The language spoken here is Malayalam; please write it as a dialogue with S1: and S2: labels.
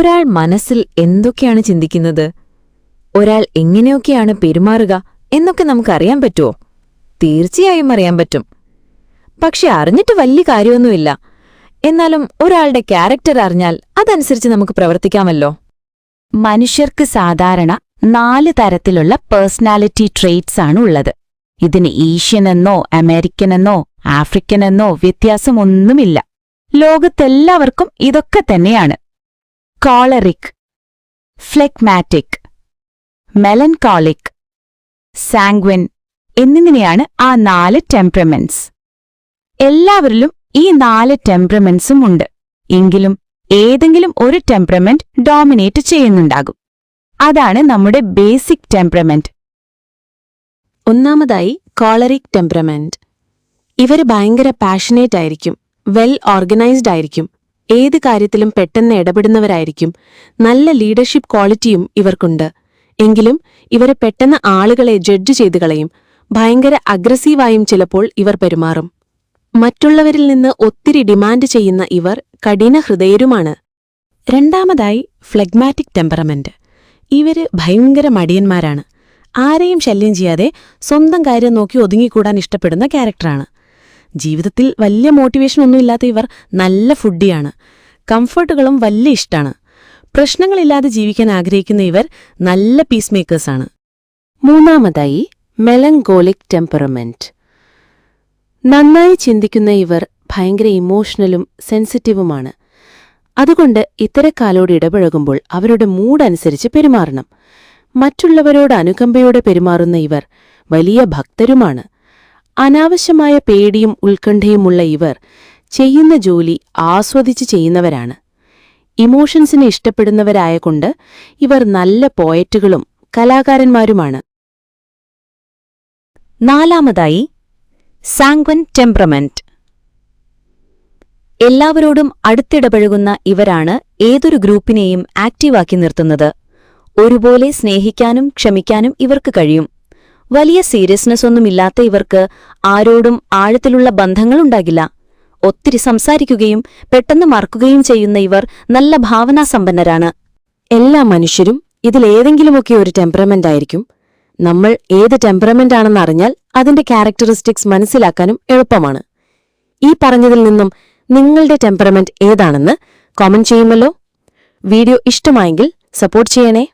S1: ഒരാൾ മനസ്സിൽ എന്തൊക്കെയാണ് ചിന്തിക്കുന്നത്, ഒരാൾ എങ്ങനെയൊക്കെയാണ് പെരുമാറുക എന്നൊക്കെ നമുക്കറിയാൻ പറ്റുമോ? തീർച്ചയായും അറിയാൻ പറ്റും. പക്ഷെ അറിഞ്ഞിട്ട് വലിയ കാര്യമൊന്നുമില്ല. എന്നാലും ഒരാളുടെ ക്യാരക്ടർ അറിഞ്ഞാൽ അതനുസരിച്ച് നമുക്ക് പ്രവർത്തിക്കാമല്ലോ.
S2: മനുഷ്യർക്ക് സാധാരണ 4 തരത്തിലുള്ള പേഴ്സണാലിറ്റി ട്രെയ്റ്റ്സ് ആണ് ഉള്ളത്. ഇതിന് ഏഷ്യനെന്നോ അമേരിക്കനെന്നോ ആഫ്രിക്കനെന്നോ വ്യത്യാസമൊന്നുമില്ല. ലോകത്തെല്ലാവർക്കും ഇതൊക്കെ തന്നെയാണ്. കോളറിക്, ഫ്ലെഗ്മാറ്റിക്, മെലൻകോളിക്, സാങ്ഗ്വിൻ എന്നിങ്ങനെയാണ് ആ 4 ടെമ്പറമെന്റ്സ്. എല്ലാവരിലും ഈ 4 ടെമ്പറമെന്റ്സും ഉണ്ട്. എങ്കിലും ഏതെങ്കിലും ഒരു ടെമ്പറമെന്റ് ഡോമിനേറ്റ് ചെയ്യുന്നുണ്ടാകും. അതാണ് നമ്മുടെ ബേസിക് ടെമ്പറമെന്റ്.
S3: ഒന്നാമതായി കോളറിക് ടെമ്പറമെന്റ്. ഇവര് ഭയങ്കര പാഷനേറ്റ് ആയിരിക്കും, വെൽ ഓർഗനൈസ്ഡ് ആയിരിക്കും, ഏത് കാര്യത്തിലും പെട്ടെന്ന് ഇടപെടുന്നവരായിരിക്കും. നല്ല ലീഡർഷിപ്പ് ക്വാളിറ്റിയും ഇവർക്കുണ്ട്. എങ്കിലും ഇവര് പെട്ടെന്ന് ആളുകളെ ജഡ്ജ് ചെയ്തു കളയും. ഭയങ്കര അഗ്രസീവായും ചിലപ്പോൾ ഇവർ പെരുമാറും. മറ്റുള്ളവരിൽ നിന്ന് ഒത്തിരി ഡിമാൻഡ് ചെയ്യുന്ന ഇവർ കഠിനഹൃദയരുമാണ്. രണ്ടാമതായി ഫ്ലെഗ്മാറ്റിക് ടെമ്പറമെന്റ്. ഇവര് ഭയങ്കര മടിയന്മാരാണ്. ആരെയും ശല്യം ചെയ്യാതെ സ്വന്തം കാര്യം നോക്കി ഒതുങ്ങിക്കൂടാൻ ഇഷ്ടപ്പെടുന്ന ക്യാരക്ടറാണ്. ജീവിതത്തിൽ വലിയ മോട്ടിവേഷൻ ഒന്നുമില്ലാത്ത ഇവർ നല്ല ഫുഡിയാണ്. കംഫർട്ടുകളും വലിയ ഇഷ്ടാണ്. പ്രശ്നങ്ങളില്ലാതെ ജീവിക്കാൻ ആഗ്രഹിക്കുന്ന ഇവർ നല്ല പീസ് മേക്കേഴ്സാണ്. മൂന്നാമതായി മെലങ്കോളിക് ടെമ്പറമെന്റ്. നന്നായി ചിന്തിക്കുന്ന ഇവർ ഭയങ്കര ഇമോഷണലും സെൻസിറ്റീവുമാണ്. അതുകൊണ്ട് ഇത്തരക്കാരോട് ഇടപഴകുമ്പോൾ അവരുടെ മൂഡനുസരിച്ച് പെരുമാറണം. മറ്റുള്ളവരോട് അനുകമ്പയോടെ പെരുമാറുന്ന ഇവർ വലിയ ഭക്തരുമാണ്. അനാവശ്യമായ പേടിയും ഉത്കണ്ഠയുമുള്ള ഇവർ ചെയ്യുന്ന ജോലി ആസ്വദിച്ച് ചെയ്യുന്നവരാണ്. ഇമോഷൻസിനെ ഇഷ്ടപ്പെടുന്നവരായകൊണ്ട് ഇവർ നല്ല പോയറ്റുകളും കലാകാരന്മാരുമാണ്.
S1: നാലാമതായി സാങ്ഗ്വിൻ ടെമ്പറമെന്റ്. എല്ലാവരോടും അടുത്തിടപഴകുന്ന ഇവരാണ് ഏതൊരു ഗ്രൂപ്പിനെയും ആക്റ്റീവാക്കി നിർത്തുന്നത്. ഒരുപോലെ സ്നേഹിക്കാനും ക്ഷമിക്കാനും ഇവർക്ക് കഴിയും. വലിയ സീരിയസ്നെസ് ഒന്നുമില്ലാത്ത ഇവർക്ക് ആരോടും ആഴത്തിലുള്ള ബന്ധങ്ങളുണ്ടാകില്ല. ഒത്തിരി സംസാരിക്കുകയും പെട്ടെന്ന് മറക്കുകയും ചെയ്യുന്ന ഇവർ നല്ല ഭാവനാസമ്പന്നരാണ്.
S3: എല്ലാ മനുഷ്യരും ഇതിലേതെങ്കിലുമൊക്കെ ഒരു ടെമ്പറമെന്റ് ആയിരിക്കും. നമ്മൾ ഏത് ടെമ്പറമെന്റ് ആണെന്നറിഞ്ഞാൽ അതിന്റെ ക്യാരക്ടറിസ്റ്റിക്സ് മനസ്സിലാക്കാനും എളുപ്പമാണ്. ഈ പറഞ്ഞതിൽ നിന്നും നിങ്ങളുടെ ടെമ്പറമെന്റ് ഏതാണെന്ന് കമന്റ് ചെയ്യുമല്ലോ. വീഡിയോ ഇഷ്ടമായെങ്കിൽ സപ്പോർട്ട് ചെയ്യണേ.